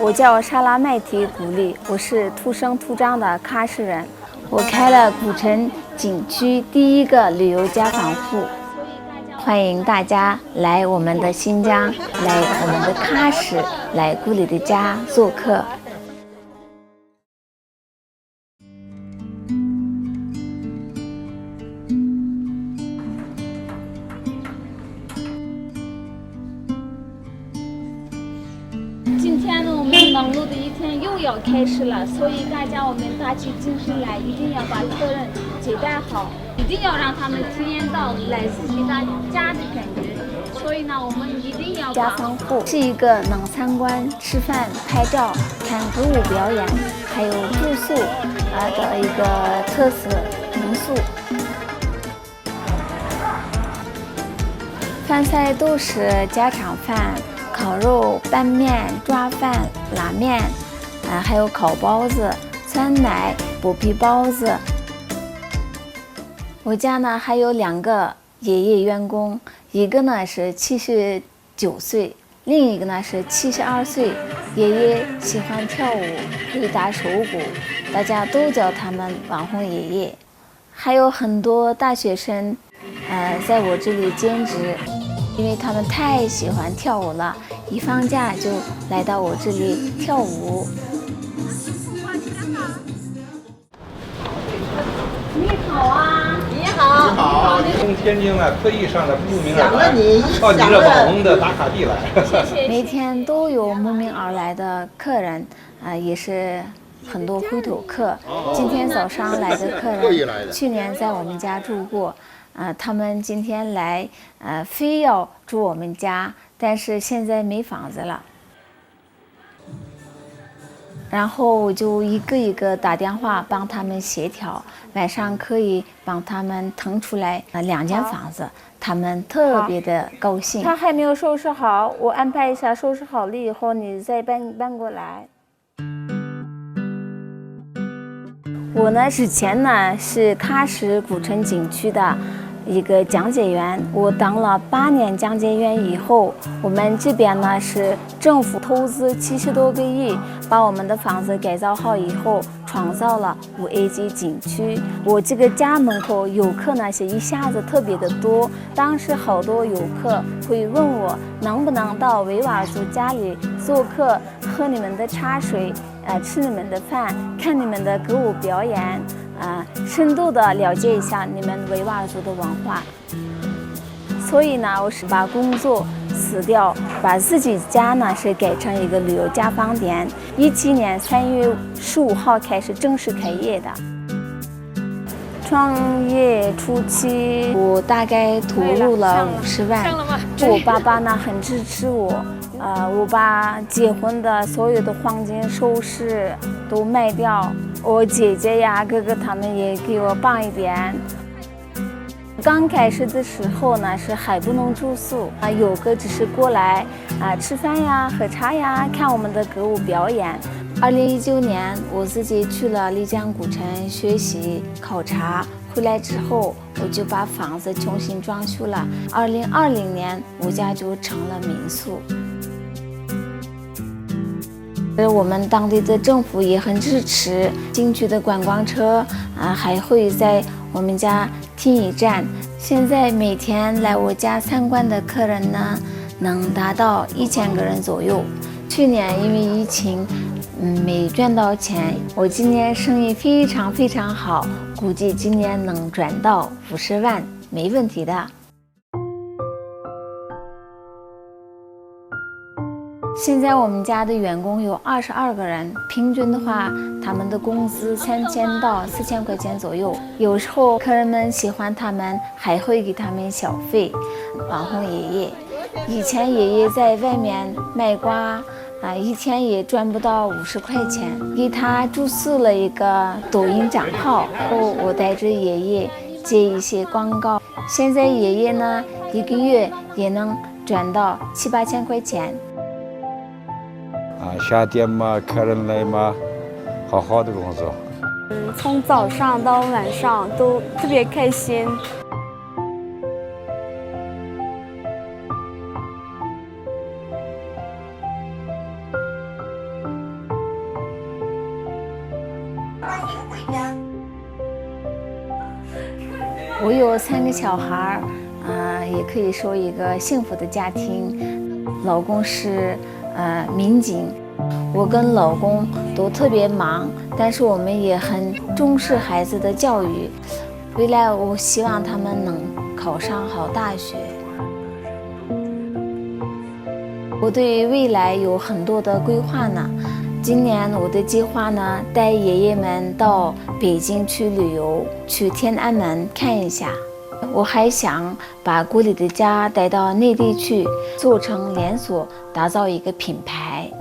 我叫沙拉麦提古丽，我是土生土长的喀什人。我开了古城景区第一个旅游家访户，欢迎大家来我们的新疆，来我们的喀什，来古丽的家做客。今天呢，我们忙碌的一天又要开始了，所以我们打起精神来，一定要把客人接待好，一定要让他们体验到来自己的家的感觉。所以呢，我们一定要家访户是一个能参观、吃饭、拍照、看歌舞表演，还有住宿的一个特色民宿。饭菜都是家常饭。烤肉、拌面、抓饭、拉面，还有烤包子、酸奶、剥皮包子。我家呢还有2个爷爷员工，一个呢是79岁，另一个呢是72岁。爷爷喜欢跳舞，会打手鼓，大家都叫他们网红爷爷。还有很多大学生，在我这里兼职。因为他们太喜欢跳舞了，一放假就来到我这里跳舞。你好啊！你好！你好！从天津呢特意上了慕名而来，到你这网红的打卡地来。谢谢。每天都有慕名而来的客人，也是很多回头客。今天早上来的客人，去年在我们家住过。他们今天来，非要住我们家，但是现在没房子了。然后我就一个一个打电话帮他们协调，晚上可以帮他们腾出来2间房子，他们特别的高兴。他还没有收拾好，我安排一下，收拾好了以后你再搬过来。我呢之前呢是喀什古城景区的一个讲解员，我当了8年讲解员以后，我们这边呢是政府投资70多个亿，把我们的房子改造好以后，创造了5A级景区。我这个家门口游客呢是一下子特别的多，当时好多游客会问我能不能到维吾尔族家里做客，喝你们的茶水，吃你们的饭，看你们的歌舞表演。深度的了解一下你们维吾尔族的文化。所以呢，我是把工作辞掉，把自己家呢是改成一个旅游家访点。17年3月15号开始正式开业的。创业初期，我大概投入了50万。我爸爸呢很支持我。我把结婚的所有的黄金首饰都卖掉，我姐姐呀、哥哥他们也给我帮一点。刚开始的时候呢，是还不能住宿游客只是过来吃饭呀、喝茶呀、看我们的歌舞表演。2019年，我自己去了丽江古城学习考察，回来之后我就把房子重新装修了。2020年，我家就成了民宿。我们当地的政府也很支持，景区的观光车还会在我们家停一站。现在每天来我家参观的客人呢，能达到1000个人左右。去年因为疫情，没赚到钱，我今年生意非常非常好，估计今年能赚到50万，没问题的。现在我们家的员工有22个人，平均的话，他们的工资3000到4000块钱左右。有时候客人们喜欢他们，还会给他们小费。网红爷爷，以前爷爷在外面卖瓜，一天也赚不到50块钱。给他注册了一个抖音账号后，我带着爷爷接一些广告。现在爷爷呢，一个月也能赚到7、8千块钱。夏天嘛，客人来嘛，好好的工作。从早上到晚上都特别开心。我有3个小孩儿，也可以说一个幸福的家庭。老公是民警，我跟老公都特别忙，但是我们也很重视孩子的教育。未来我希望他们能考上好大学。我对未来有很多的规划呢。今年我的计划呢，带爷爷们到北京去旅游，去天安门看一下。我还想把锅里的家带到内地去，做成连锁，打造一个品牌。